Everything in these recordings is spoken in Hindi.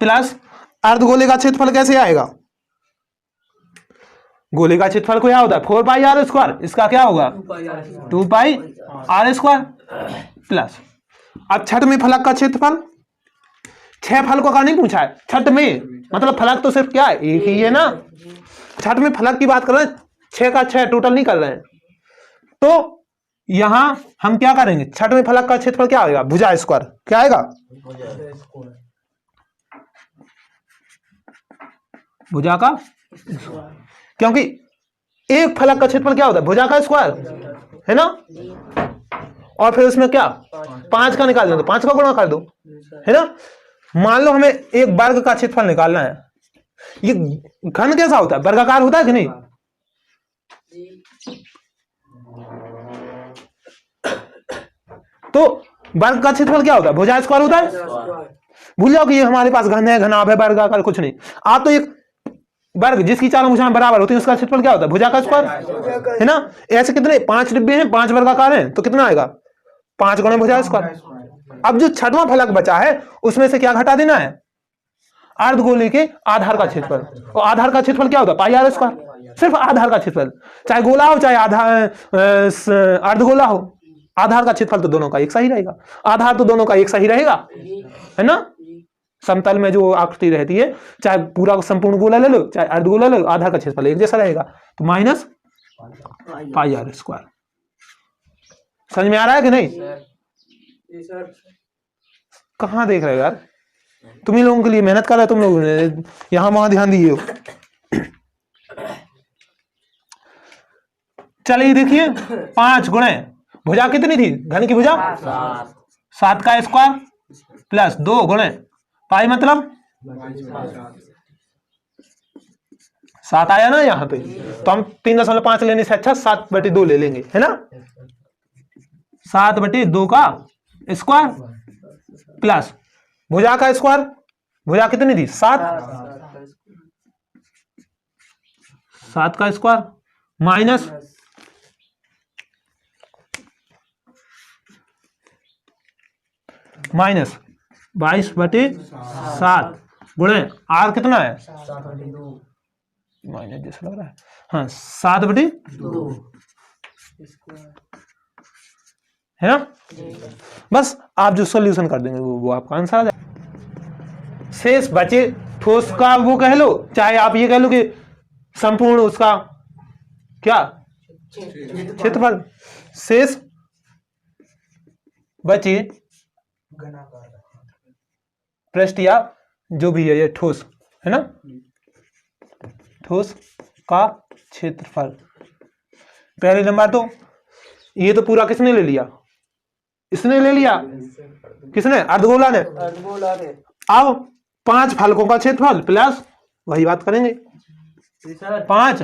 प्लस अर्धगोले का क्षेत्रफल कैसे आएगा? गोले का क्षेत्रफल को क्या होता है 4πr², इसका क्या होगा 2πr²। प्लस अब छठ में फलक का क्षेत्रफल, 6 फलकों का नहीं पूछा है छठ में, मतलब फलक तो सिर्फ क्या है एक ही है ना, छठ में फलक की बात कर रहे हैं, 6 का 6 टोटल नहीं कर रहे हैं। तो यहां हम क्या करेंगे, छठ में फलक का क्षेत्रफल क्या आएगा भुजा स्क्वायर, क्या आएगा भुजा का, क्योंकि एक फलक का क्षेत्रफल क्या होता है भुजा का स्क्वायर है ना, और फिर उसमें क्या 5 का निकाल दो तो 5 का गुणा कर दो है ना। मान लो हमें एक वर्ग का क्षेत्रफल निकालना है, ये घन कैसा होता है वर्गाकार होता है कि नहीं, तो वर्ग का क्षेत्रफल क्या होता है भुजा स्क्वायर होता है। भूल जाओ कि ये हमारे पास घन है घनाभ है वर्गाकार कुछ नहीं, आप तो एक वर्ग जिसकी चारों भुजाएं बराबर होती है उसका क्षेत्रफल क्या होता है भुजा का स्क्वायर है ना। ऐसे कितने 5 डिब्बे हैं 5 वर्गाकार हैं तो कितना आएगा 5 गुणे भुजा स्क्वायर। अब जो छठवां फलक बचा है उसमें से क्या घटा देना है अर्धगोले के आधार का क्षेत्रफल, और आधार का क्षेत्रफल क्या होता है πr², सिर्फ आधार का क्षेत्रफल, चाहे गोला हो चाहे अर्धगोला हो, आधार का क्षेत्रफल तो दोनों का एक सा ही रहेगा, आधार तो दोनों का एक सा ही रहेगा है ना। समतल में जो आकृति रहती है चाहे पूरा संपूर्ण गोला ले लो चाहे अर्धगोला ले लो, आधार का क्षेत्रफल एक जैसा रहेगा, तो माइनस πr²। समझ में आ रहा है कि नहीं? कहां देख रहे हो यार, तुम ही लोगों के लिए मेहनत कर रहे हो, तुम लोग यहां वहां ध्यान दिए हो। चलिए देखिए 5 गुणे भुजा कितनी थी घन की भुजा 7 का स्क्वायर प्लस 2 गुणे पाई मतलब 7 आया ना यहाँ पे, तो हम 3.5 लेने से अच्छा 7/2 ले लेंगे है ना, 7/2 का स्क्वायर प्लस भुजा का स्क्वायर, भुजा कितनी थी 7 का स्क्वायर माइनस माइनस 22/7 गुणे आर कितना है माइनस जैसा लग रहा है हाँ 7/2 है ना। बस आप जो सॉल्यूशन कर देंगे वो आपका आंसर आ जाए। शेष बचे ठोस का वो कह लो चाहे आप ये कह लो कि संपूर्ण उसका क्या क्षेत्रफल, शेष बचे पृष्ठ या जो भी है ये ठोस है ना, ठोस का क्षेत्रफल। पहले नंबर तो ये तो पूरा किसने ले लिया, इसने ले लिया, किसने अर्धगोला ने। अब 5 फलकों का क्षेत्रफल प्लस वही बात करेंगे 5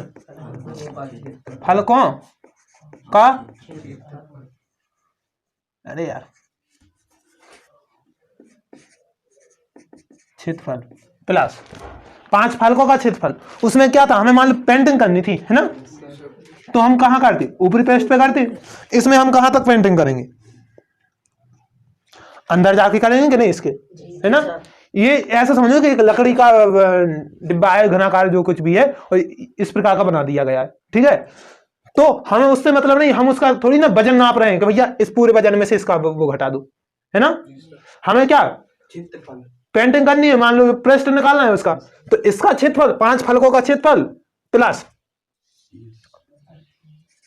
फलकों का, अरे यार क्षेत्रफल प्लस 5 फलकों का क्षेत्रफल, उसमें क्या था हमें मान लो पेंटिंग करनी थी है ना, तो हम कहां करते ऊपरी पृष्ठ पे करते, इसमें हम कहां तक पेंटिंग करेंगे अंदर जाके करेंगे कि नहीं इसके है ना। ये ऐसा समझो कि एक लकड़ी का डिब्बा है घनाकार जो कुछ भी है और इस प्रकार का बना दिया गया है ठीक है, तो हमें उससे मतलब नहीं, हम उसका थोड़ी ना वजन नाप रहे हैं कि भैया इस पूरे वजन में से इसका वो घटा दो है ना, हमें क्या पेंटिंग करनी है, मान लो पृष्ठ निकालना है उसका, तो इसका क्षेत्रफल 5 फलकों का क्षेत्रफल प्लस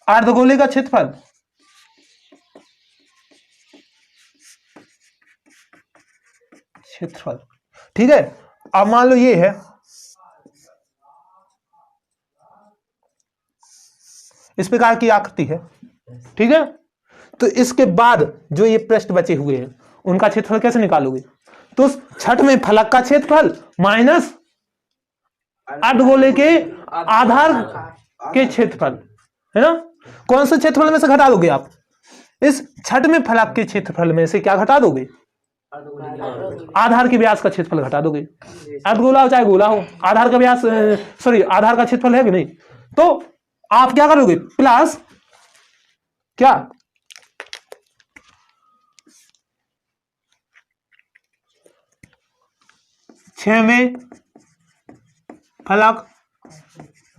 अर्धगोले का क्षेत्रफल ठीक है। अब मान लो ये है इस प्रकार की आकृति है ठीक है, तो इसके बाद जो ये पृष्ठ बचे हुए हैं उनका क्षेत्रफल कैसे निकालोगे, तो छठ में फलक का क्षेत्रफल माइनस अर्धगोले के आधार के क्षेत्रफल है ना। कौन से क्षेत्रफल में से घटा दोगे आप, इस छठ में फलक के क्षेत्रफल में से क्या घटा दोगे आधार के व्यास का क्षेत्रफल घटा दोगे, अर्धगोला हो चाहे गोला हो, आधार का व्यास सॉरी आधार का क्षेत्रफल है कि नहीं, तो आप क्या करोगे प्लस क्या 6वें फलक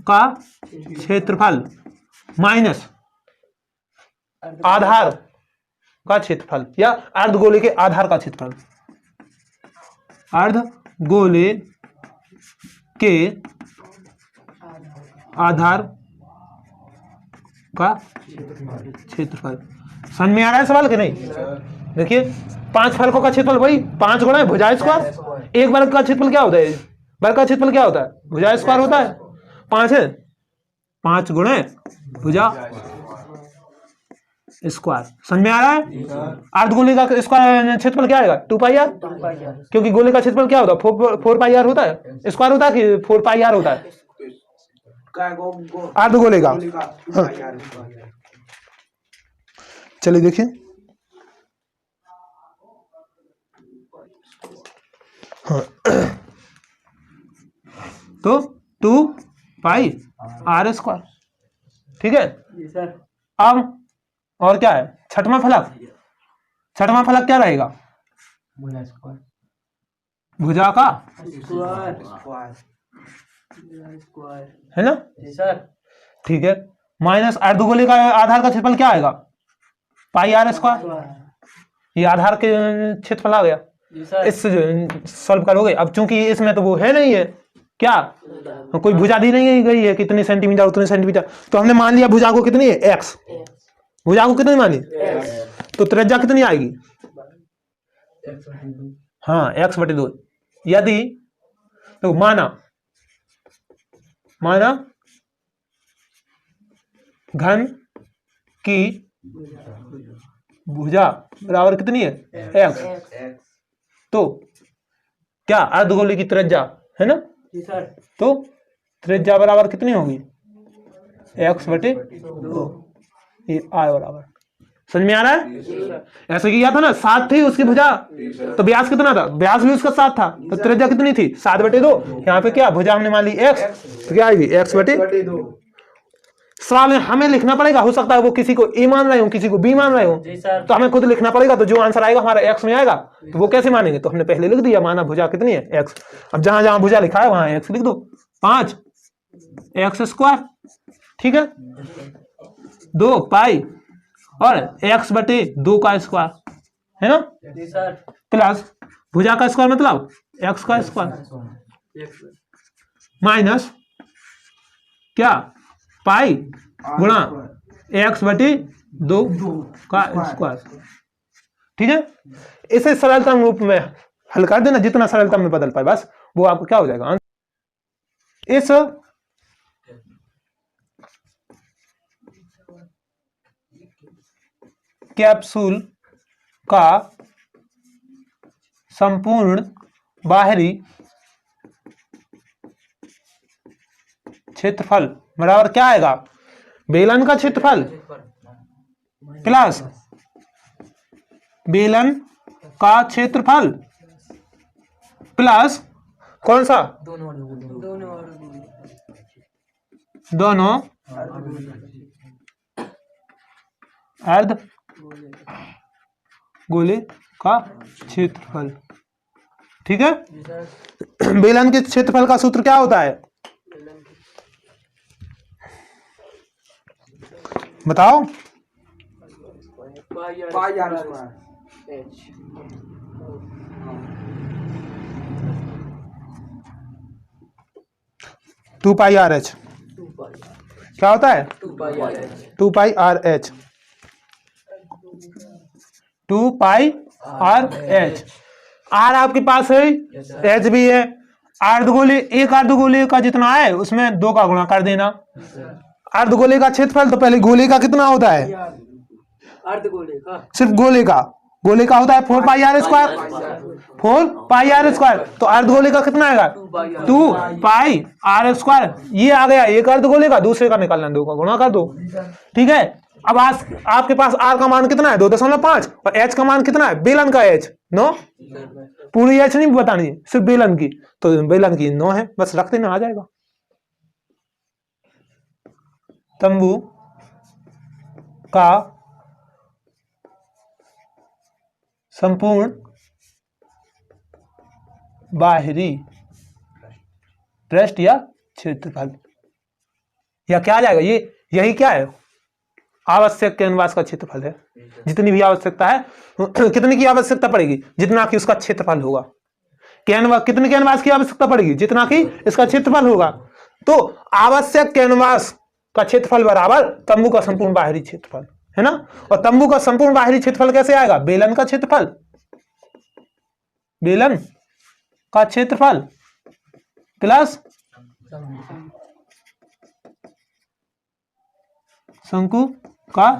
का क्षेत्रफल माइनस आधार का क्षेत्रफल या अर्धगोले के आधार का क्षेत्रफल, अर्धगोले के आधार का क्षेत्रफल। समझ में आ रहा है सवाल कि नहीं? देखिए 5 फलकों का क्षेत्रफल वही 5 गुणा है भुजा स्क्वायर। एक वर्ग का क्षेत्रफल क्या होता है? वर्ग का क्षेत्रफल क्या होता है? भुजा स्क्वायर होता है। 5 है, 5 गुणे भुजा स्क्वायर। समझ में आ रहा है? अर्धगोले का स्क्वायर क्षेत्रफल क्या आएगा? 2 पाई आर, क्योंकि गोले का क्षेत्रफल क्या होता है? 4 पाई आर होता है। स्क्वायर होता है कि 4 पाई आर होता है अर्धगोले का। हाँ। चलिए देखिए, हाँ तो 2 पाई आर स्क्वायर, ठीक है। अब और क्या है? छठवां फलक, छठवां फलक क्या रहेगा? भुजा का है ना, ठीक है। माइनस अर्धगोले का आधार का क्षेत्रफल क्या आएगा? पाई आर स्क्वायर। ये आधार के क्षेत्रफल आ गया। इससे सॉल्व करोगे। अब चूंकि इसमें तो वो है नहीं है, क्या कोई भुजा दी नहीं गई है कितने सेंटीमीटर उतने सेंटीमीटर, तो हमने मान लिया भुजा को कितनी है? एक्स। भुजा को कितनी मानी? तो त्रिज्या कितनी आएगी? हाँ x/2। यदि तो माना घन की भुजा बराबर कितनी है? x। तो क्या अर्धगोले की त्रिज्या है ना, तो त्रिज्या बराबर कितनी होगी? x/2। ये आय बराबर। समझ में आ रहा है? ऐसे किया था ना, 7 थी उसकी भुजा, तो व्यास कितना था? व्यास भी उसका 7 था, तो त्रिज्या कितनी थी? 7/2। यहाँ पे क्या भुजा हमने मान ली x, तो क्या आएगी? x/2। सवाल में हमें लिखना पड़ेगा, हो सकता है वो किसी को a मान रहे हो किसी को b मान रहे हो, तो हमें खुद लिखना पड़ेगा। तो जो आंसर आएगा हमारा x में आएगा, तो वो कैसे मानेंगे? तो हमने पहले लिख दिया, माना भुजा कितनी है? x। अब जहां जहां भुजा लिखा है वहां x लिख दो। 5 x², ठीक है, 2 पाई और x/2 का स्क्वायर, है ना, प्लस भुजा का स्क्वायर मतलब x का स्क्वायर, माइनस क्या? पाई गुणा x/2 का स्क्वायर, ठीक है। इसे सरलतम रूप में हल कर देना, जितना सरलता में बदल पाए बस वो आपको क्या हो जाएगा? इस कैप्सूल का संपूर्ण बाहरी क्षेत्रफल बराबर क्या आएगा? बेलन का क्षेत्रफल प्लस बेलन का क्षेत्रफल प्लस कौन सा? दोनों अर्ध गोले का क्षेत्रफल, ठीक है। बेलन के क्षेत्रफल का सूत्र क्या होता है? बताओ। Pi R square H. Two pi R H क्या होता है? 2 pi R H. 2 pi R H. R आपके पास है, एच भी है। अर्धगोले, एक अर्धगोले का जितना है उसमें 2 का गुणा कर देना। अर्धगोले का क्षेत्रफल तो पहले गोले का कितना होता है? अर्धगोले का, सिर्फ गोले का होता है 4 pi R square. 4 pi R square, तो अर्धगोले का कितना आएगा? 2 पाई आर स्क्वायर। ये आ गया एक अर्धगोले का, दूसरे का निकालना, 2 का गुणा कर दो, ठीक है। अब आपके पास आर का मान कितना है? 2.5 और एच का मान कितना है? बेलन का एच 9। पूरी एच नहीं बतानी, सिर्फ बेलन की, तो बेलन की 9 है, बस रख देना, आ जाएगा। तंबू का संपूर्ण बाहरी पृष्ठ या क्षेत्रफल, या क्या आ जाएगा ये, यही क्या है, आवश्यक कैनवास का क्षेत्रफल है। जितनी भी आवश्यकता है, कितने की आवश्यकता पड़ेगी, जितना कि उसका क्षेत्रफल होगा। कैनवास, कितने कैनवास की आवश्यकता पड़ेगी, जितना कि इसका क्षेत्रफल होगा। तो आवश्यक कैनवास का क्षेत्रफल बराबर तंबू का संपूर्ण बाहरी क्षेत्रफल, है ना। और तंबू का संपूर्ण बाहरी क्षेत्रफल कैसे आएगा, बेलन का क्षेत्रफल, बेलन का क्षेत्रफल प्लस शंकु का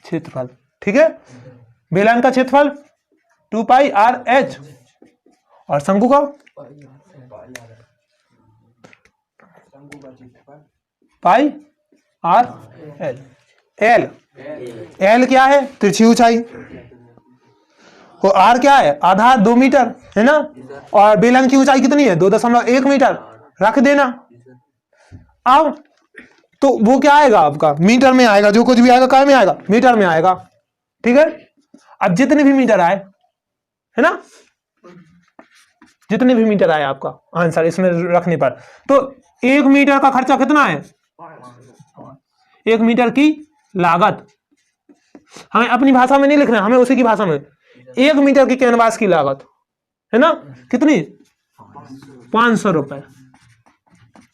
क्षेत्रफल। ठीक है, बेलन का क्षेत्रफल 2 पाई आर एच और शंकु का पाई आर एल। एल, एल क्या है, तिरछी ऊंचाई, और आर क्या है, आधार 2 मीटर, है ना। और बेलन की ऊंचाई कितनी है, 2.1 मीटर, रख देना। अब तो वो क्या आएगा आपका, मीटर में आएगा, जो कुछ भी आएगा काय में आएगा, मीटर में आएगा। ठीक है, अब जितने भी मीटर आए, है ना, जितने भी मीटर आए आपका आंसर इसमें रखने पर, तो 1 मीटर का खर्चा कितना है, 1 मीटर की लागत, हमें अपनी भाषा में नहीं लिखना, हमें उसी की भाषा में, 1 मीटर की कैनवास की लागत है ना, कितनी, 500 रुपए।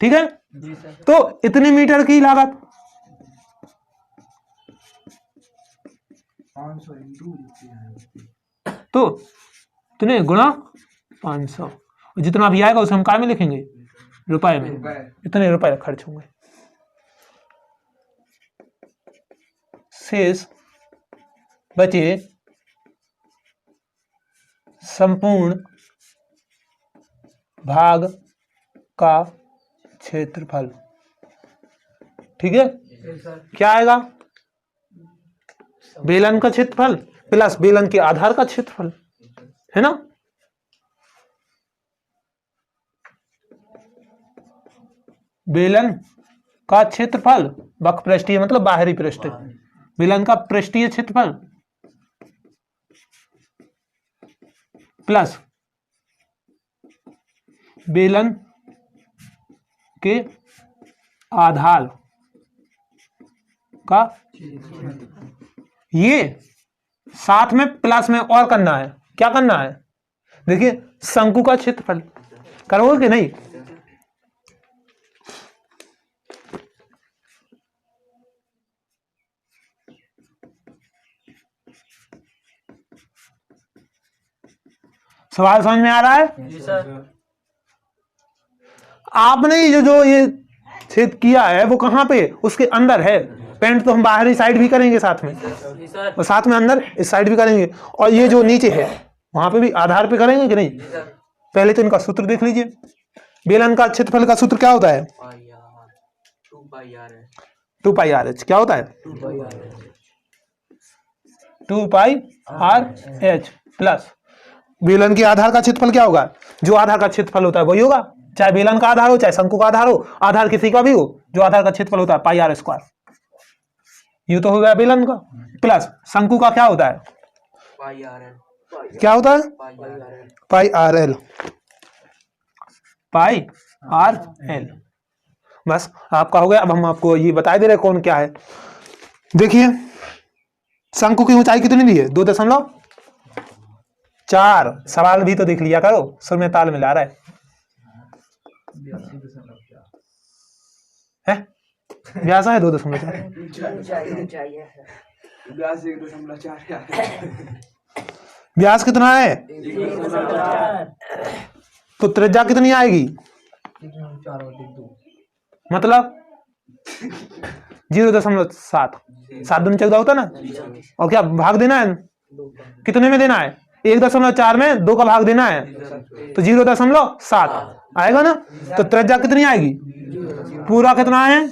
ठीक है, तो इतने मीटर की लागत 500 तो इतने गुणा 500, जितना भी आएगा उसे हम काय में लिखेंगे, रुपए में, इतने रुपए खर्च होंगे। शेष बचे संपूर्ण भाग का क्षेत्रफल। ठीक है, क्या आएगा, बेलन का क्षेत्रफल प्लस बेलन के आधार का क्षेत्रफल, है ना। बेलन का क्षेत्रफल, वक्र पृष्ठीय मतलब बाहरी पृष्ठ, बेलन का पृष्ठीय क्षेत्रफल प्लस बेलन के आधार का, ये साथ में प्लस में और करना है, क्या करना है, देखिए शंकु का क्षेत्रफल करोगे कि नहीं, सवाल समझ में आ रहा है जी सर। आपने ये छेद किया है वो कहां पे, उसके अंदर है। पेंट तो हम बाहरी साइड भी करेंगे साथ में, जी सर। और साथ में अंदर इस साइड भी करेंगे, और ये जो नीचे है वहां पे भी आधार पे करेंगे कि नहीं। पहले तो इनका सूत्र देख लीजिए, बेलन का क्षेत्रफल का सूत्र क्या होता है, 2 पाई आर एच, क्या होता है 2 पाई आर एच प्लस बेलन के आधार का क्षेत्रफल क्या होगा, जो आधार का क्षेत्रफल होता है वही होगा, चाहे बेलन का आधार हो चाहे शंकु का आधार हो, आधार किसी का भी हो, जो आधार का क्षेत्रफल होता है पाई आर स्क्वायर, ये तो हो गया बेलन का, प्लस शंकु का क्या होता है पाई आर एल, क्या होता है पाई आर एल, पाई आर एल। बस आपका हो गया। अब हम आपको ये बता दे रहे कौन क्या है। देखिए शंकु की ऊंचाई कितनी दी है, 2.4। सवाल भी तो देख लिया करो, सुर में ताल मिला रहा है व्यास है 2.4, व्यास कितना है, तो त्रिज्या कितनी आएगी, मतलब 0.7, 7 दूनी 14 होता ना, और क्या भाग देना है, कितने में देना है, 1.4 में 2 का भाग देना है, तो 0.7 आएगा ना। तो त्रिज्या कितनी आएगी, पूरा कितना है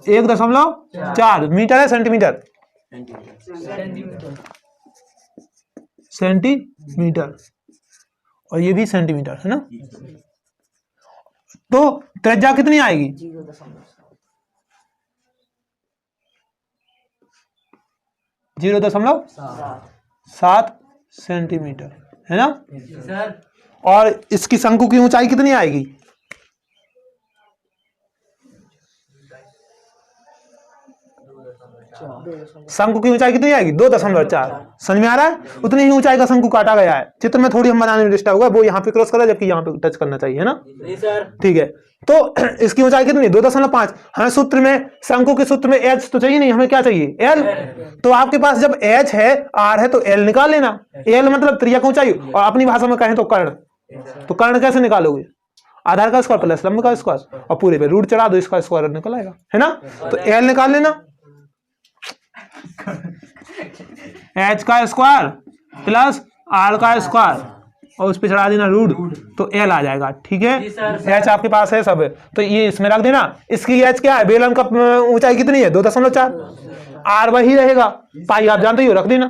1.4 मीटर है, सेंटीमीटर, सेंटीमीटर, और ये भी सेंटीमीटर है ना। तो त्रिज्या कितनी आएगी 0.7 सेंटीमीटर, है ना। और इसकी शंकु की ऊंचाई कितनी आएगी? शंकु की ऊंचाई कितनी आएगी? 2.4। समझ में आ रहा है? उतनी ही ऊंचाई का शंकु काटा गया है। चित्र में थोड़ी हम बनाने में डिस्टर्ब हुआ, वो यहाँ पे क्रॉस करा जबकि यहाँ पे टच करना चाहिए, है ना? ठीक है, तो इसकी ऊंचाई कितनी? 2.5। हमें सूत्र में, शंकु के सूत्र में एच तो चाहिए नहीं, हमें क्या चाहिए? एल। तो आपके पास जब एच है, आर है, तो एल निकाल लेना। एल मतलब त्रिज्या की ऊंचाई, और अपनी भाषा में कहें तो कर्ण। तो कर्ण कैसे निकालोगे? आधार का स्क्वायर प्लस लंब का स्क्वायर, और पूरे पे रूट चढ़ा दो, इसका स्क्वायर निकल आएगा, है ना? तो एल निकाल लेना, एच का स्क्वायर प्लस आर का स्क्वायर, और उस पे चढ़ा देना रूट, तो एल आ जाएगा। ठीक है, एच आपके पास है सब, तो ये इसमें रख देना। इसकी एच क्या है? बेलन का ऊंचाई कितनी है? 2.4। आर वही रहेगा, पाई आप जानते ही हो, रख देना।